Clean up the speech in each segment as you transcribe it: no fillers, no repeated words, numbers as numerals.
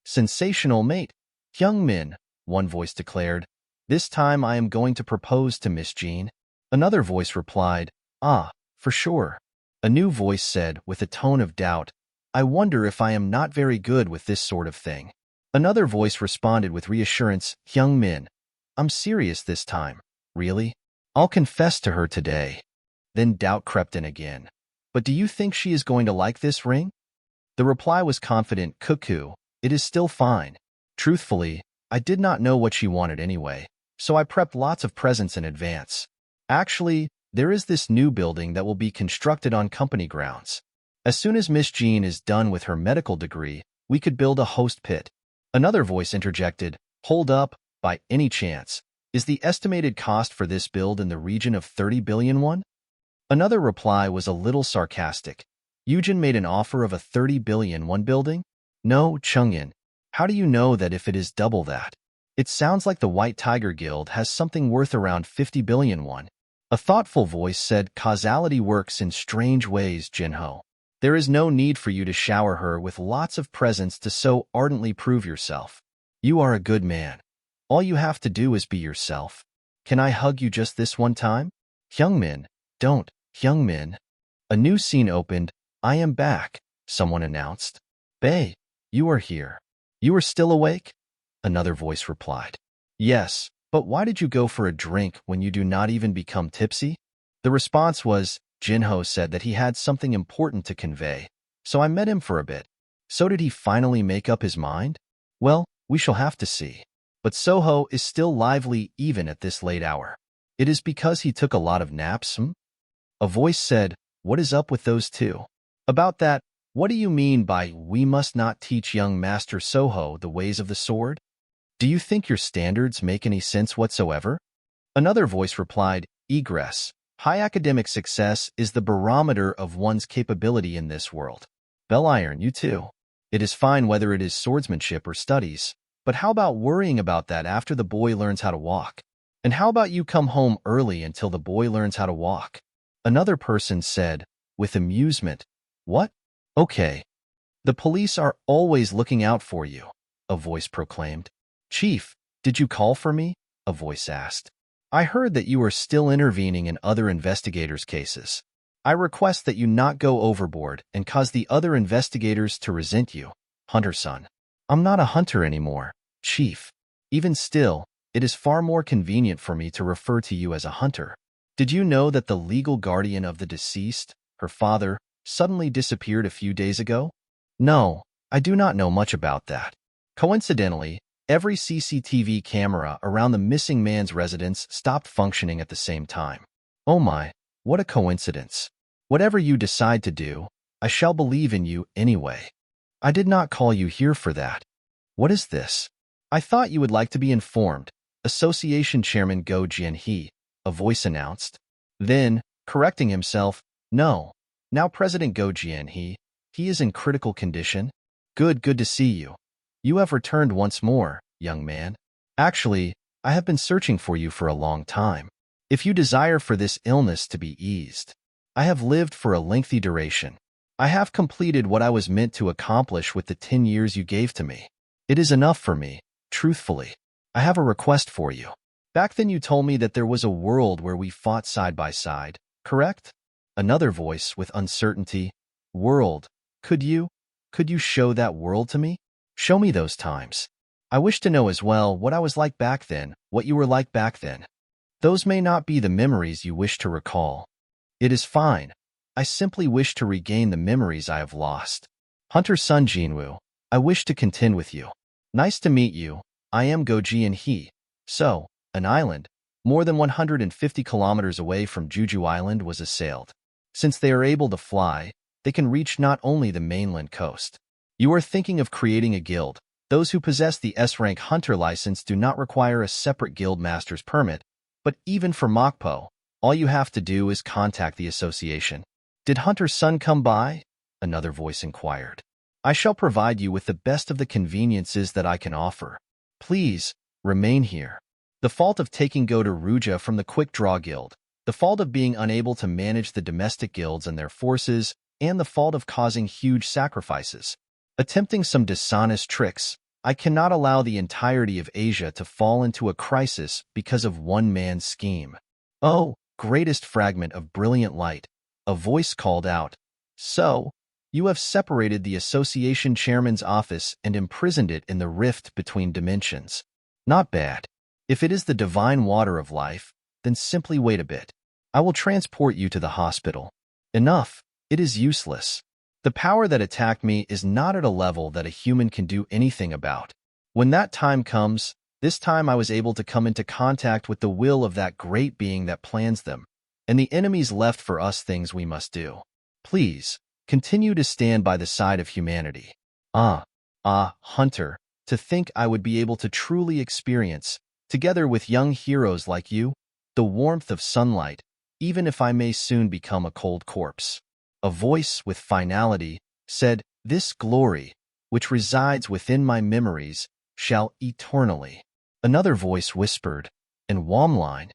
Sensational, mate. Young Min, one voice declared. This time I am going to propose to Miss Jean. Another voice replied, Ah, for sure. A new voice said, with a tone of doubt, I wonder if I am not very good with this sort of thing. Another voice responded with reassurance, Young Min, I'm serious this time. Really? I'll confess to her today. Then doubt crept in again. But do you think she is going to like this ring? The reply was confident, Cuckoo, it is still fine. Truthfully, I did not know what she wanted anyway, so I prepped lots of presents in advance. Actually, there is this new building that will be constructed on company grounds. As soon as Miss Jean is done with her medical degree, we could build a host pit. Another voice interjected, Hold up, by any chance, is the estimated cost for this build in the region of 30 billion won? Another reply was a little sarcastic. Yujin made an offer of a 30 billion won building? No, Chungin. How do you know that if it is double that? It sounds like the White Tiger Guild has something worth around 50 billion won. A thoughtful voice said, Causality works in strange ways, Jinho. There is no need for you to shower her with lots of presents to so ardently prove yourself. You are a good man. All you have to do is be yourself. Can I hug you just this one time? Hyungmin, don't, Hyungmin. A new scene opened. I am back, someone announced. Bae, you are here. You are still awake? Another voice replied. Yes, but why did you go for a drink when you do not even become tipsy? The response was, Jinho said that he had something important to convey, so I met him for a bit. So did he finally make up his mind? Well, we shall have to see. But Suho is still lively even at this late hour. It is because he took a lot of naps, A voice said, What is up with those two? About that, what do you mean by we must not teach young Master Suho the ways of the sword? Do you think your standards make any sense whatsoever? Another voice replied, Egress. High academic success is the barometer of one's capability in this world. Bell Iron, you too. It is fine whether it is swordsmanship or studies, but how about worrying about that after the boy learns how to walk? And how about you come home early until the boy learns how to walk? Another person said, with amusement, What? Okay. The police are always looking out for you, a voice proclaimed. Chief, did you call for me? A voice asked. I heard that you are still intervening in other investigators' cases. I request that you not go overboard and cause the other investigators to resent you, Hunter-san. I'm not a hunter anymore, Chief. Even still, it is far more convenient for me to refer to you as a hunter. Did you know that the legal guardian of the deceased, her father, suddenly disappeared a few days ago? No, I do not know much about that. Coincidentally, every CCTV camera around the missing man's residence stopped functioning at the same time. Oh my, what a coincidence. Whatever you decide to do, I shall believe in you anyway. I did not call you here for that. What is this? I thought you would like to be informed, Association Chairman Go Jian-hee, a voice announced. Then, correcting himself, no, now President Go Jian-hee, he is in critical condition. Good to see you. You have returned once more, young man. Actually, I have been searching for you for a long time. If you desire for this illness to be eased, I have lived for a lengthy duration. I have completed what I was meant to accomplish with the 10 years you gave to me. It is enough for me, truthfully. I have a request for you. Back then you told me that there was a world where we fought side by side, correct? Another voice with uncertainty. World. Could you show that world to me? Show me those times. I wish to know as well what I was like back then, what you were like back then. Those may not be the memories you wish to recall. It is fine. I simply wish to regain the memories I have lost. Hunter Sung Jin-Woo, I wish to contend with you. Nice to meet you. I am Go Jian-hee. So, an island, more than 150 kilometers away from Jeju Island was assailed. Since they are able to fly, they can reach not only the mainland coast. You are thinking of creating a guild. Those who possess the S-rank hunter license do not require a separate guild master's permit, but even for Mokpo, all you have to do is contact the association. Did Hunter Sun come by? Another voice inquired. I shall provide you with the best of the conveniences that I can offer. Please, remain here. The fault of taking Go to Ruja from the Quick Draw Guild, the fault of being unable to manage the domestic guilds and their forces, and the fault of causing huge sacrifices. Attempting some dishonest tricks, I cannot allow the entirety of Asia to fall into a crisis because of one man's scheme. Oh, greatest fragment of brilliant light, a voice called out. So, you have separated the association chairman's office and imprisoned it in the rift between dimensions. Not bad. If it is the divine water of life, then simply wait a bit. I will transport you to the hospital. Enough. It is useless. The power that attacked me is not at a level that a human can do anything about. When that time comes, this time I was able to come into contact with the will of that great being that plans them, and the enemies left for us things we must do. Please, continue to stand by the side of humanity. Hunter, to think I would be able to truly experience, together with young heroes like you, the warmth of sunlight, even if I may soon become a cold corpse. A voice with finality said, "This glory, which resides within my memories, shall eternally." Another voice whispered, in Wamline,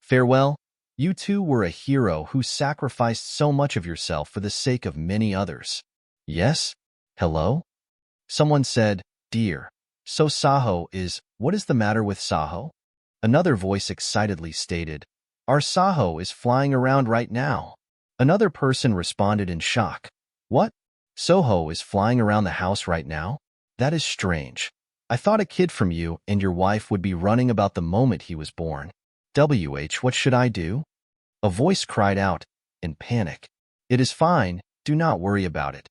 "Farewell, you two were a hero who sacrificed so much of yourself for the sake of many others." Yes? Hello? Someone said, "Dear, so Suho is, what is the matter with Suho?" Another voice excitedly stated, "Our Suho is flying around right now." Another person responded in shock, "What? Suho is flying around the house right now? That is strange. I thought a kid from you and your wife would be running about the moment he was born. What should I do?" A voice cried out, in panic. "It is fine, do not worry about it.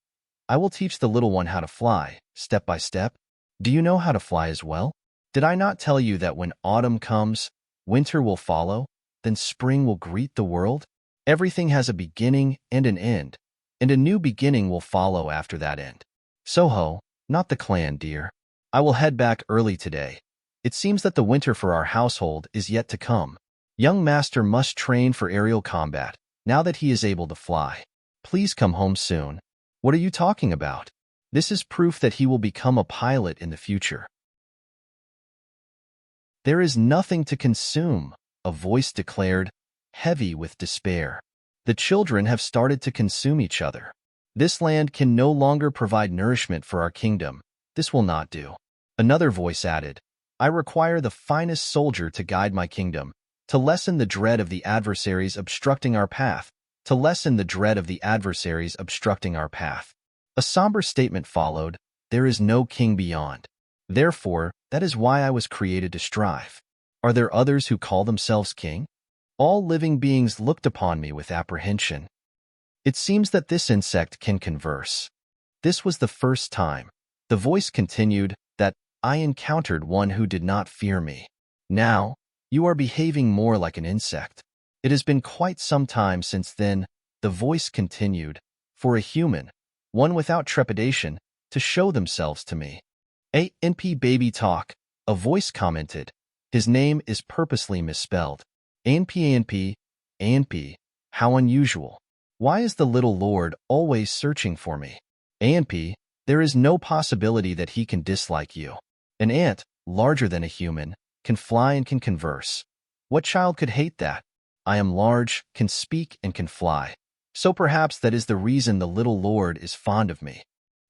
I will teach the little one how to fly, step by step. Do you know how to fly as well? Did I not tell you that when autumn comes, winter will follow, then spring will greet the world? Everything has a beginning and an end, and a new beginning will follow after that end. Suho, not the clan, dear. I will head back early today. It seems that the winter for our household is yet to come. Young master must train for aerial combat, now that he is able to fly. Please come home soon." What are you talking about? This is proof that he will become a pilot in the future. There is nothing to consume, a voice declared, heavy with despair. The children have started to consume each other. This land can no longer provide nourishment for our kingdom. This will not do. Another voice added, "I require the finest soldier to guide my kingdom, to lessen the dread of the adversaries obstructing our path, to lessen the dread of the adversaries obstructing our path." A somber statement followed, "There is no king beyond. Therefore, that is why I was created to strive. Are there others who call themselves king?" All living beings looked upon me with apprehension. It seems that this insect can converse. This was the first time, the voice continued, that I encountered one who did not fear me. Now, you are behaving more like an insect. It has been quite some time since then, the voice continued, for a human, one without trepidation, to show themselves to me. "ANP baby talk," a voice commented. His name is purposely misspelled. ANP, how unusual. Why is the little lord always searching for me? ANP, there is no possibility that he can dislike you. An ant, larger than a human, can fly and can converse. What child could hate that? I am large, can speak, and can fly. So perhaps that is the reason the little lord is fond of me.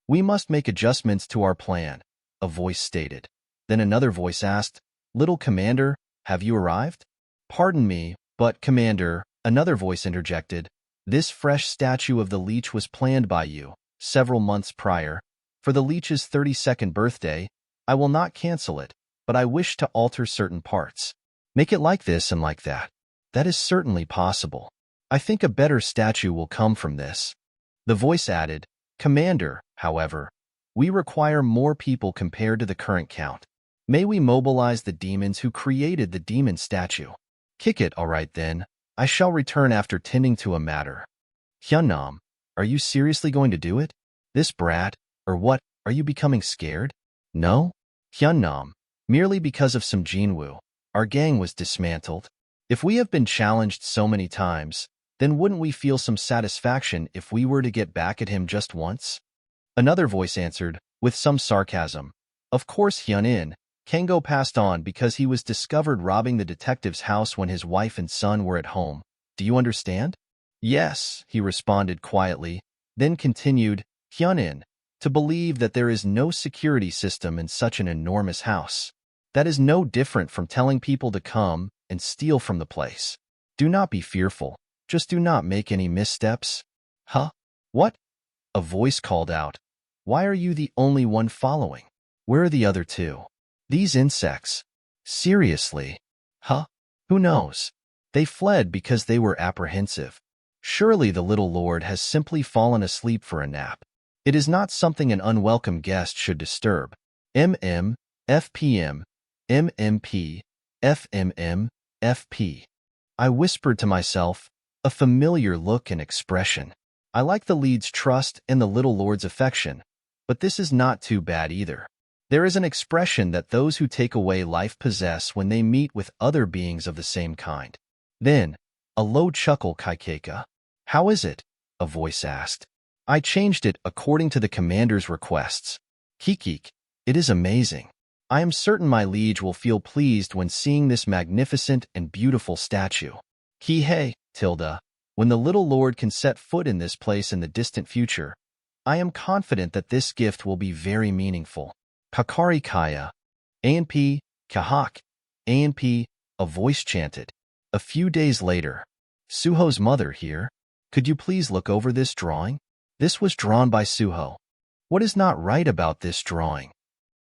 We must make adjustments to our plan, a voice stated. Then another voice asked, "Little commander, have you arrived?" "Pardon me, but commander," another voice interjected, "this fresh statue of the leech was planned by you, several months prior. For the leech's 32nd birthday, I will not cancel it, but I wish to alter certain parts. Make it like this and like that. That is certainly possible. I think a better statue will come from this." The voice added, "Commander, however, we require more people compared to the current count. May we mobilize the demons who created the demon statue?" "Kick it, all right then. I shall return after tending to a matter." "Hyunnam, are you seriously going to do it? This brat, or what, are you becoming scared?" "No, Hyunnam, merely because of Sung Jin-Woo. Our gang was dismantled. If we have been challenged so many times, then wouldn't we feel some satisfaction if we were to get back at him just once?" Another voice answered, with some sarcasm, "Of course, Hyun-in." Kango passed on because he was discovered robbing the detective's house when his wife and son were at home. Do you understand? "Yes," he responded quietly, then continued, "Hyun-in, To believe that there is no security system in such an enormous house. That is no different from telling people to come and steal from the place. Do not be fearful. Just do not make any missteps. Huh? What? A voice called out. Why are you the only one following? Where are the other two? These insects. Seriously? Huh? Who knows? They fled because they were apprehensive. Surely the little lord has simply fallen asleep for a nap. It is not something an unwelcome guest should disturb. FPM, MMP, FP. I whispered to myself, a familiar look and expression. I like the lead's trust and the little lord's affection, but this is not too bad either. There is an expression that those who take away life possess when they meet with other beings of the same kind. Then, a low chuckle Kaikeka. How is it? A voice asked. I changed it according to the commander's requests. Kikik, it is amazing. I am certain my liege will feel pleased when seeing this magnificent and beautiful statue. Kihei, tilde, when the little lord can set foot in this place in the distant future, I am confident that this gift will be very meaningful. Kakari Kaya. ANP, Kahak. ANP, a voice chanted. A few days later. Suho's mother here. Could you please look over this drawing? This was drawn by Suho. What is not right about this drawing?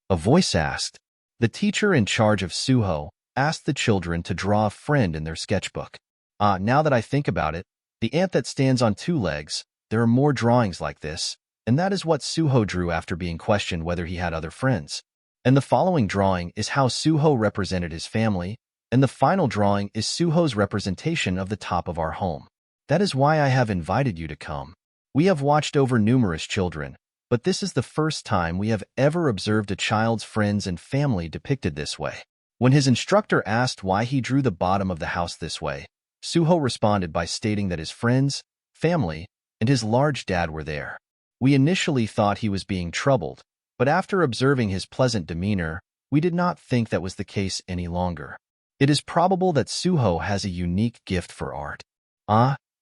A voice asked. The teacher in charge of Suho asked the children to draw a friend in their sketchbook. Now that I think about it, the ant that stands on two legs, there are more drawings like this, and that is what Suho drew after being questioned whether he had other friends. And the following drawing is how Suho represented his family, and the final drawing is Suho's representation of the top of our home. That is why I have invited you to come. We have watched over numerous children, but this is the first time we have ever observed a child's friends and family depicted this way. When his instructor asked why he drew the bottom of the house this way, Suho responded by stating that his friends, family, and his large dad were there. We initially thought he was being troubled, but after observing his pleasant demeanor, we did not think that was the case any longer. It is probable that Suho has a unique gift for art.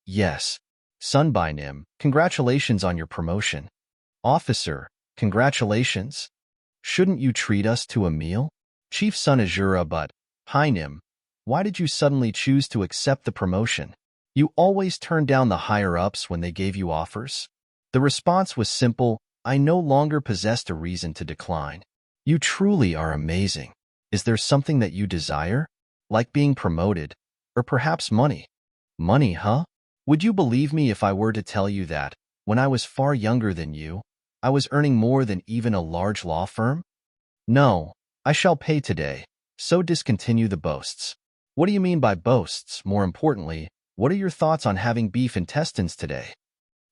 Yes. Sunbainim, congratulations on your promotion. Officer, congratulations. Shouldn't you treat us to a meal? Chief Sun Azura, but, Hainim, why did you suddenly choose to accept the promotion? You always turned down the higher-ups when they gave you offers? The response was simple, I no longer possessed a reason to decline. You truly are amazing. Is there something that you desire? Like being promoted, or perhaps money? Money, huh? Would you believe me if I were to tell you that, when I was far younger than you, I was earning more than even a large law firm? No, I shall pay today, so discontinue the boasts. What do you mean by boasts? More importantly, what are your thoughts on having beef intestines today?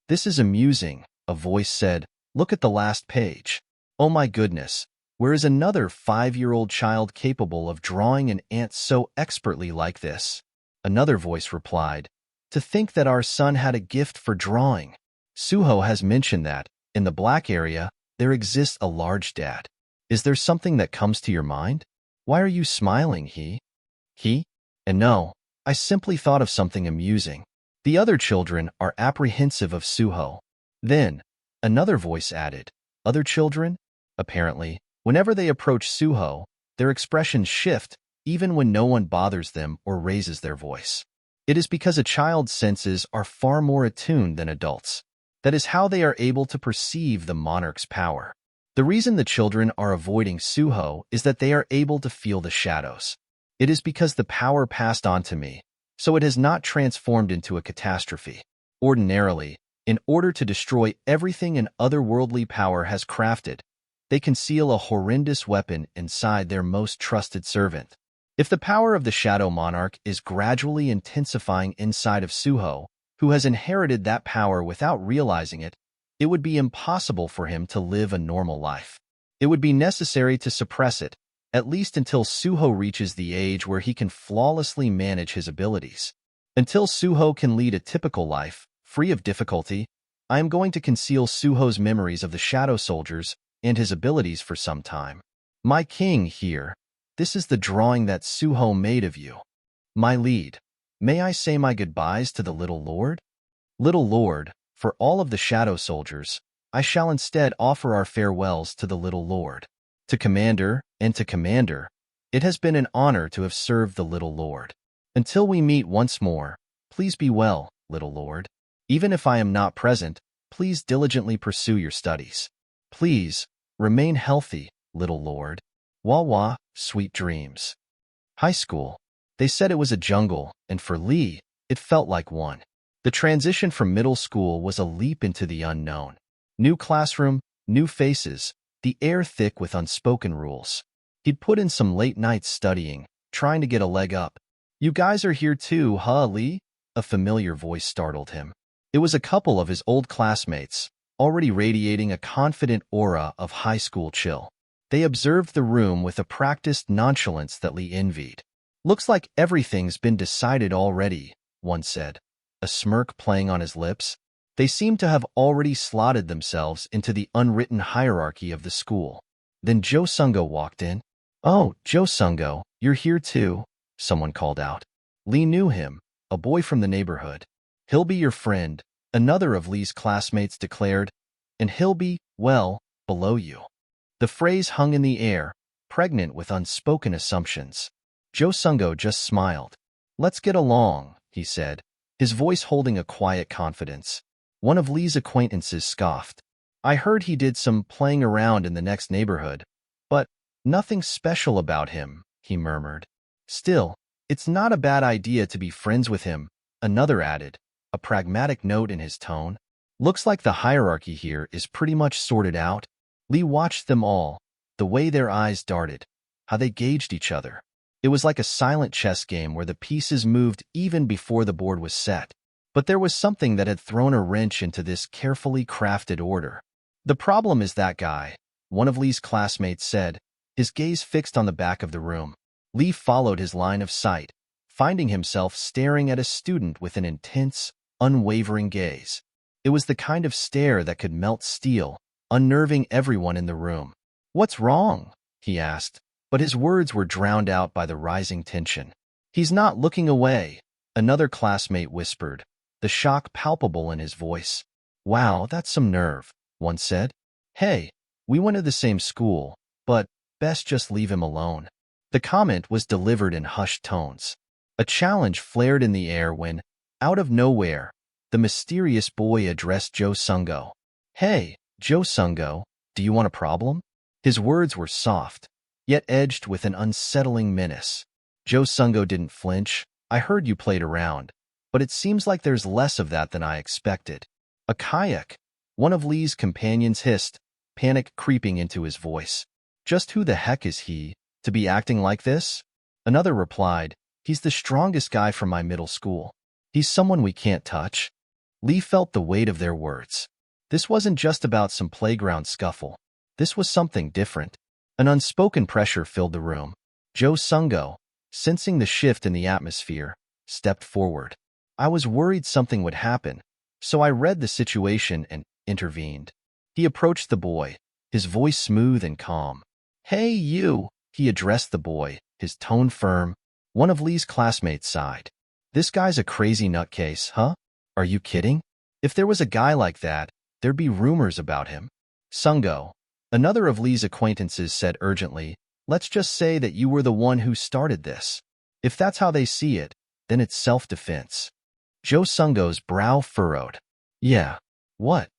This is amusing, a voice said. Look at the last page. Oh my goodness, where is another 5-year-old child capable of drawing an ant so expertly like this? Another voice replied, to think that our son had a gift for drawing. Suho has mentioned that, in the black area, there exists a large dad. Is there something that comes to your mind? Why are you smiling, he? And no, I simply thought of something amusing. The other children are apprehensive of Suho. Then, another voice added, other children? Apparently, whenever they approach Suho, their expressions shift, even when no one bothers them or raises their voice. It is because a child's senses are far more attuned than adults. That is how they are able to perceive the monarch's power. The reason the children are avoiding Suho is that they are able to feel the shadows. It is because the power passed on to me, so it has not transformed into a catastrophe. Ordinarily, in order to destroy everything an otherworldly power has crafted, they conceal a horrendous weapon inside their most trusted servant. If the power of the Shadow Monarch is gradually intensifying inside of Suho, who has inherited that power without realizing it, it would be impossible for him to live a normal life. It would be necessary to suppress it, at least until Suho reaches the age where he can flawlessly manage his abilities. Until Suho can lead a typical life, free of difficulty, I am going to conceal Suho's memories of the Shadow Soldiers and his abilities for some time. My king here, this is the drawing that Suho made of you. My lead, may I say my goodbyes to the little lord? Little lord, for all of the Shadow Soldiers, I shall instead offer our farewells to the little lord. To Commander and to Commander, it has been an honor to have served the little lord. Until we meet once more, please be well, little lord. Even if I am not present, please diligently pursue your studies. Please, remain healthy, little lord. Wah-wah, sweet dreams. High school. They said it was a jungle, and for Lee, it felt like one. The transition from middle school was a leap into the unknown. New classroom, new faces, the air thick with unspoken rules. He'd put in some late nights studying, trying to get a leg up. You guys are here too, huh, Lee? A familiar voice startled him. It was a couple of his old classmates, already radiating a confident aura of high school chill. They observed the room with a practiced nonchalance that Lee envied. Looks like everything's been decided already, one said, a smirk playing on his lips. They seemed to have already slotted themselves into the unwritten hierarchy of the school. Then Jo Sung-go walked in. Oh, Jo Sung-go, you're here too, someone called out. Lee knew him, a boy from the neighborhood. He'll be your friend, another of Lee's classmates declared, and he'll be, well, below you. The phrase hung in the air, pregnant with unspoken assumptions. Jo Sung-go just smiled. Let's get along, he said, his voice holding a quiet confidence. One of Lee's acquaintances scoffed. I heard he did some playing around in the next neighborhood, but nothing special about him, he murmured. Still, it's not a bad idea to be friends with him, another added, a pragmatic note in his tone. Looks like the hierarchy here is pretty much sorted out. Lee watched them all, the way their eyes darted, how they gauged each other. It was like a silent chess game where the pieces moved even before the board was set. But there was something that had thrown a wrench into this carefully crafted order. The problem is that guy, one of Lee's classmates said, his gaze fixed on the back of the room. Lee followed his line of sight, finding himself staring at a student with an intense, unwavering gaze. It was the kind of stare that could melt steel, unnerving everyone in the room. What's wrong? He asked, but his words were drowned out by the rising tension. He's not looking away, another classmate whispered, the shock palpable in his voice. Wow, that's some nerve, one said. Hey, we went to the same school, but best just leave him alone. The comment was delivered in hushed tones. A challenge flared in the air when, out of nowhere, the mysterious boy addressed Jo Sung-go. Hey, Jo Sung-go, do you want a problem? His words were soft, yet edged with an unsettling menace. Jo Sung-go didn't flinch. I heard you played around, but it seems like there's less of that than I expected. A kayak, one of Lee's companions hissed, panic creeping into his voice. Just who the heck is he, to be acting like this? Another replied, he's the strongest guy from my middle school. He's someone we can't touch. Lee felt the weight of their words. This wasn't just about some playground scuffle. This was something different. An unspoken pressure filled the room. Jo Sung-go, sensing the shift in the atmosphere, stepped forward. I was worried something would happen, so I read the situation and intervened. He approached the boy, his voice smooth and calm. Hey, you, he addressed the boy, his tone firm. One of Lee's classmates sighed. This guy's a crazy nutcase, huh? Are you kidding? If there was a guy like that, there'd be rumors about him. Sung-go, another of Lee's acquaintances said urgently, let's just say that you were the one who started this. If that's how they see it, then it's self-defense. Jo Sung-go's brow furrowed. Yeah, what?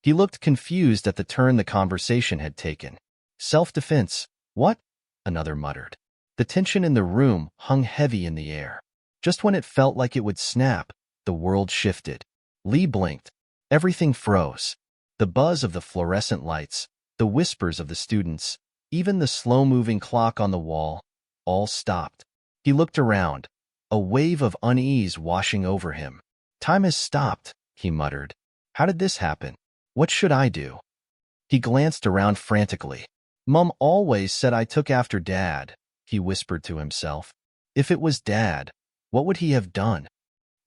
He looked confused at the turn the conversation had taken. Self-defense, what? Another muttered. The tension in the room hung heavy in the air. Just when it felt like it would snap, the world shifted. Lee blinked. Everything froze. The buzz of the fluorescent lights, the whispers of the students, even the slow-moving clock on the wall, all stopped. He looked around, a wave of unease washing over him. Time has stopped, he muttered. How did this happen? What should I do? He glanced around frantically. Mom always said I took after Dad, he whispered to himself. If it was Dad, what would he have done?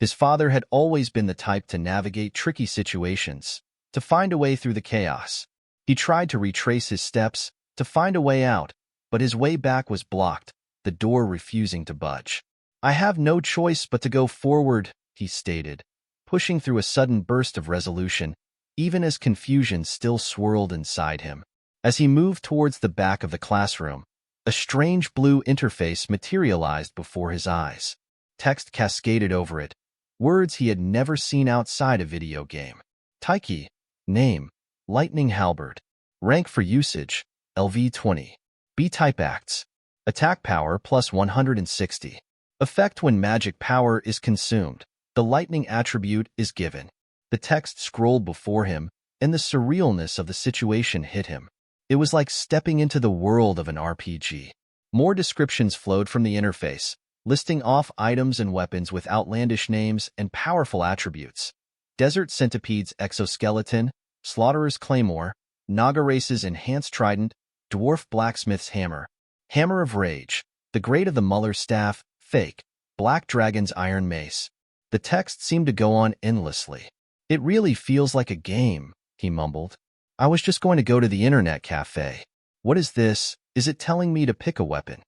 His father had always been the type to navigate tricky situations, to find a way through the chaos. He tried to retrace his steps, to find a way out, but his way back was blocked, the door refusing to budge. I have no choice but to go forward, he stated, pushing through a sudden burst of resolution. even as confusion still swirled inside him. As he moved towards the back of the classroom, a strange blue interface materialized before his eyes. Text cascaded over it, words he had never seen outside a video game. Taiki, name, lightning halberd. Rank for usage, LV20. B-type acts. Attack power plus 160. Effect when magic power is consumed. The lightning attribute is given. The text scrolled before him, and the surrealness of the situation hit him. It was like stepping into the world of an RPG. More descriptions flowed from the interface, listing off items and weapons with outlandish names and powerful attributes. Desert Centipede's exoskeleton, Slaughterer's claymore, Naga Race's enhanced trident, Dwarf Blacksmith's hammer, Hammer of Rage, the Great of the Muller's staff, fake, Black Dragon's iron mace. The text seemed to go on endlessly. It really feels like a game, he mumbled. I was just going to go to the internet cafe. What is this? Is it telling me to pick a weapon?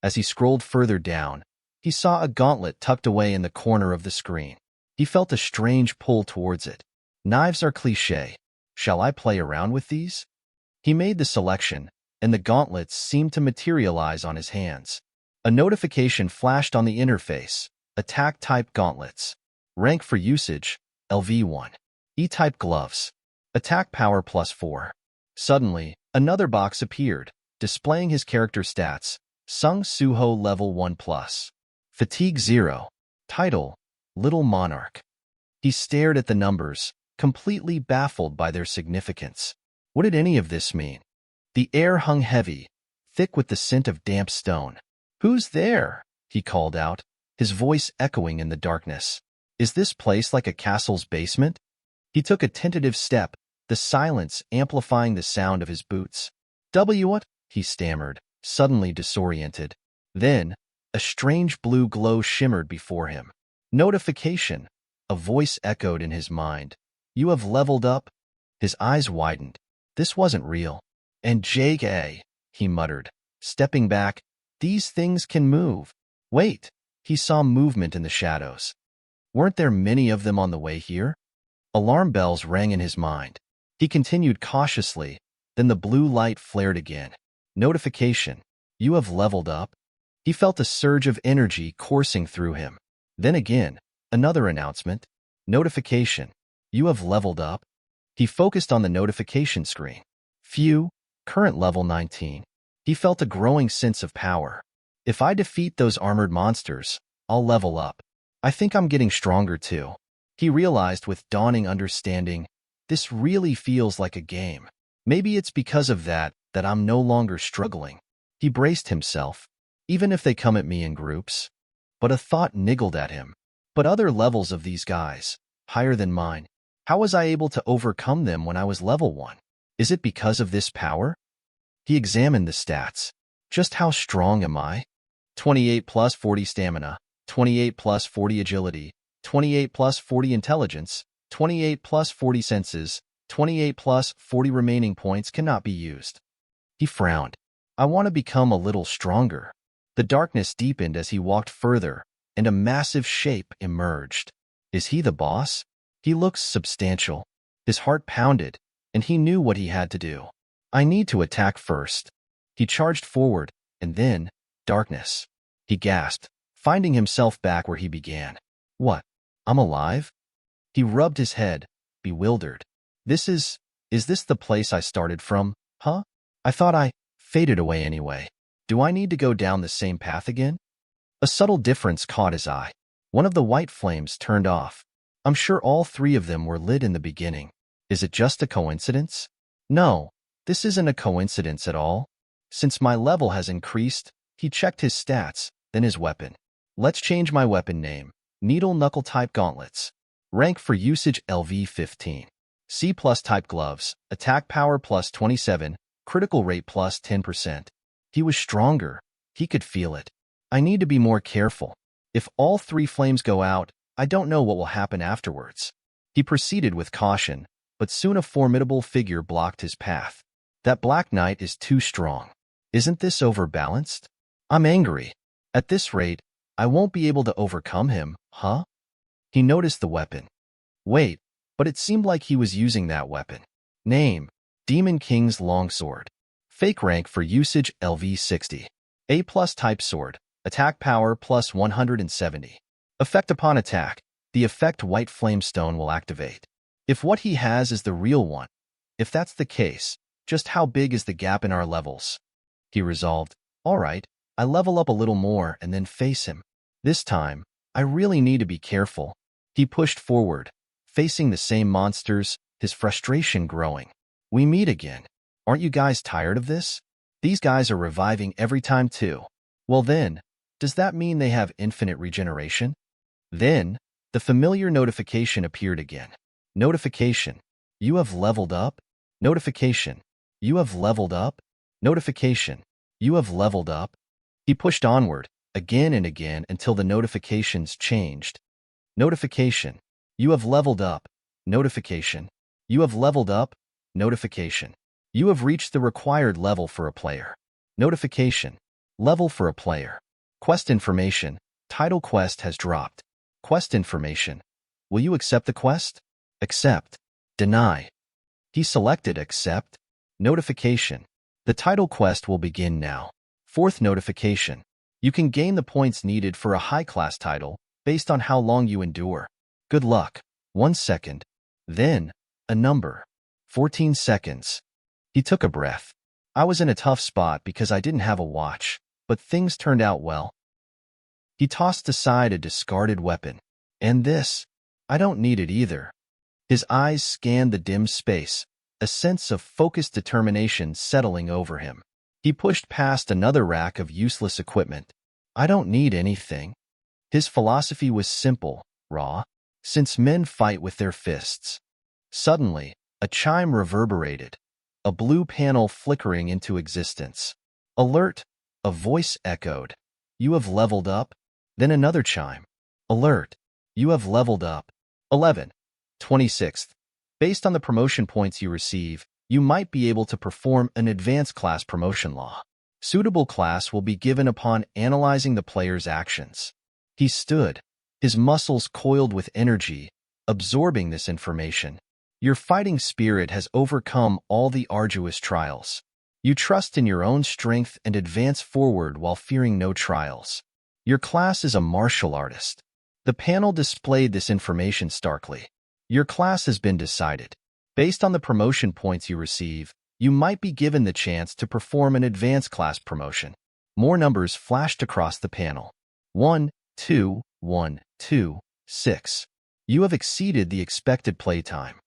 As he scrolled further down, he saw a gauntlet tucked away in the corner of the screen. He felt a strange pull towards it. Knives are cliché. Shall I play around with these? He made the selection, and the gauntlets seemed to materialize on his hands. A notification flashed on the interface. Attack-type gauntlets. Rank for usage, LV1. E-type gloves. Attack power plus 4. Suddenly, another box appeared, displaying his character stats. Suho level 1+. Fatigue 0. Title, Little Monarch. He stared at the numbers, completely baffled by their significance. What did any of this mean? The air hung heavy, thick with the scent of damp stone. Who's there? He called out, his voice echoing in the darkness. Is this place like a castle's basement? He took a tentative step, the silence amplifying the sound of his boots. What? He stammered, suddenly disoriented. Then, a strange blue glow shimmered before him. Notification. A voice echoed in his mind. You have leveled up? His eyes widened. This wasn't real. And Jake A., he muttered, stepping back. These things can move. Wait, he saw movement in the shadows. Weren't there many of them on the way here? Alarm bells rang in his mind. He continued cautiously, then the blue light flared again. Notification. You have leveled up? He felt a surge of energy coursing through him. Then again, another announcement. Notification. You have leveled up? He focused on the notification screen. Phew, current level 19. He felt a growing sense of power. If I defeat those armored monsters, I'll level up. I think I'm getting stronger too. He realized with dawning understanding, this really feels like a game. Maybe it's because of that I'm no longer struggling. He braced himself, even if they come at me in groups. But a thought niggled at him. But other levels of these guys, higher than mine, how was I able to overcome them when I was level 1? Is it because of this power? He examined the stats. Just how strong am I? 28 plus 40 stamina, 28 plus 40 agility, 28 plus 40 intelligence, 28 plus 40 senses, 28 plus 40 remaining points cannot be used. He frowned. I want to become a little stronger. The darkness deepened as he walked further, and a massive shape emerged. Is he the boss? He looks substantial. His heart pounded, and he knew what he had to do. I need to attack first. He charged forward, and then, darkness. He gasped, finding himself back where he began. What? I'm alive? He rubbed his head, bewildered. Is this the place I started from, huh? I thought I faded away anyway. Do I need to go down the same path again? A subtle difference caught his eye. One of the white flames turned off. I'm sure all 3 of them were lit in the beginning. Is it just a coincidence? No, this isn't a coincidence at all. Since my level has increased, he checked his stats, then his weapon. Let's change my weapon name. Needle Knuckle Type Gauntlets. Rank for usage LV15. C+ type gloves. Attack power plus 27. Critical rate plus 10%. He was stronger. He could feel it. I need to be more careful. If all 3 flames go out, I don't know what will happen afterwards. He proceeded with caution, but soon a formidable figure blocked his path. That Black Knight is too strong. Isn't this overbalanced? I'm angry. At this rate, I won't be able to overcome him, huh? He noticed the weapon. Wait, but it seemed like he was using that weapon. Name: Demon King's Longsword. Fake rank for usage LV60. A+ type sword. Attack power plus 170. Effect upon attack. The effect White Flame Stone will activate. If what he has is the real one, if that's the case, just how big is the gap in our levels? He resolved. Alright, I level up a little more and then face him. This time, I really need to be careful. He pushed forward, facing the same monsters, his frustration growing. We meet again. Aren't you guys tired of this? These guys are reviving every time too. Well then, does that mean they have infinite regeneration? Then, the familiar notification appeared again. Notification: You have leveled up? Notification: You have leveled up? Notification: You have leveled up? He pushed onward, again and again until the notifications changed. Notification: You have leveled up. Notification: You have leveled up. Notification: You have reached the required level for a player. Notification: Level for a player. Quest information: Title quest has dropped. Quest information: Will you accept the quest? Accept. Deny. He selected accept. Notification: The title quest will begin now. Fourth notification: You can gain the points needed for a high-class title based on how long you endure. Good luck. 1 second. Then, a number. 14 seconds. He took a breath. I was in a tough spot because I didn't have a watch, but things turned out well. He tossed aside a discarded weapon. And this? I don't need it either. His eyes scanned the dim space, a sense of focused determination settling over him. He pushed past another rack of useless equipment. I don't need anything. His philosophy was simple, raw, since men fight with their fists. Suddenly, a chime reverberated, a blue panel flickering into existence. Alert! A voice echoed. You have leveled up? Then another chime. Alert! You have leveled up. 11. 26th. Based on the promotion points you receive, you might be able to perform an advanced class promotion law. Suitable class will be given upon analyzing the player's actions. He stood, his muscles coiled with energy, absorbing this information. Your fighting spirit has overcome all the arduous trials. You trust in your own strength and advance forward while fearing no trials. Your class is a martial artist. The panel displayed this information starkly. Your class has been decided. Based on the promotion points you receive, you might be given the chance to perform an advanced class promotion. More numbers flashed across the panel. 1, 2, 1, 2, 6. You have exceeded the expected playtime.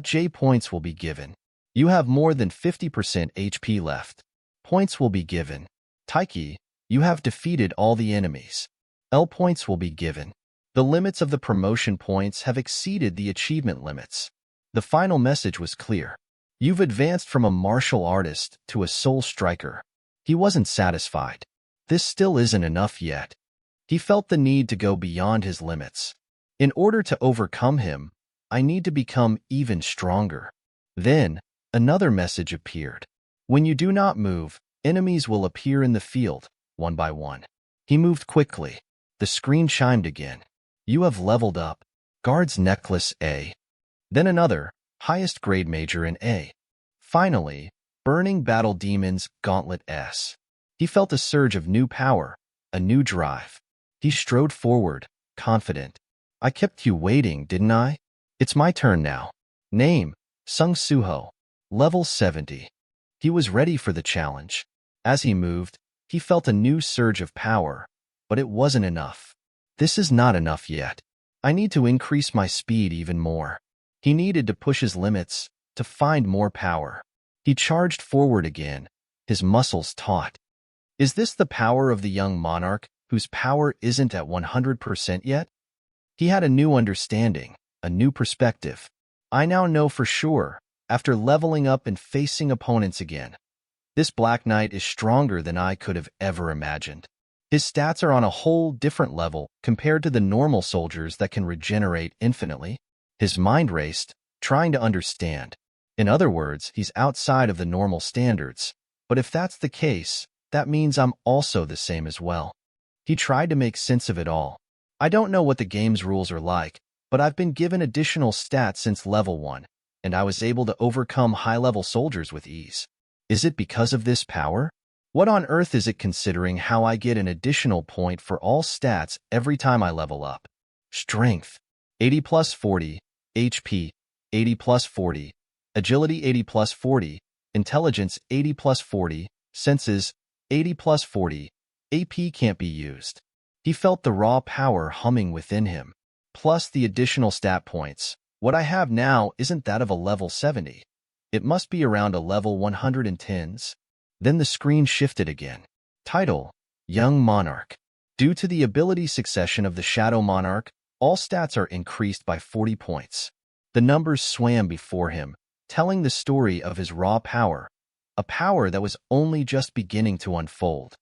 J points will be given. You have more than 50% HP left. Points will be given. Taiki, you have defeated all the enemies. L points will be given. The limits of the promotion points have exceeded the achievement limits. The final message was clear. You've advanced from a martial artist to a soul striker. He wasn't satisfied. This still isn't enough yet. He felt the need to go beyond his limits. In order to overcome him, I need to become even stronger. Then, another message appeared. When you do not move, enemies will appear in the field, one by one. He moved quickly. The screen chimed again. You have leveled up. Guard's necklace A. Then another, highest grade major in A. Finally, Burning Battle Demon's Gauntlet S. He felt a surge of new power, a new drive. He strode forward, confident. I kept you waiting, didn't I? It's my turn now. Name: Suho. Level 70. He was ready for the challenge. As he moved, he felt a new surge of power, but it wasn't enough. This is not enough yet. I need to increase my speed even more. He needed to push his limits, to find more power. He charged forward again, his muscles taut. Is this the power of the young monarch, whose power isn't at 100% yet? He had a new understanding, a new perspective. I now know for sure, after leveling up and facing opponents again, this Black Knight is stronger than I could have ever imagined. His stats are on a whole different level compared to the normal soldiers that can regenerate infinitely. His mind raced, trying to understand. In other words, he's outside of the normal standards. But if that's the case, that means I'm also the same as well. He tried to make sense of it all. I don't know what the game's rules are like, but I've been given additional stats since level 1, and I was able to overcome high-level soldiers with ease. Is it because of this power? What on earth is it considering how I get an additional point for all stats every time I level up? Strength, 80 plus 40, HP, 80 plus 40, Agility 80 plus 40, Intelligence 80 plus 40, Senses 80 plus 40, AP can't be used. He felt the raw power humming within him. Plus the additional stat points. What I have now isn't that of a level 70. It must be around a level 110s. Then the screen shifted again. Title, Young Monarch. Due to the ability succession of the Shadow Monarch, all stats are increased by 40 points. The numbers swam before him, telling the story of his raw power, a power that was only just beginning to unfold.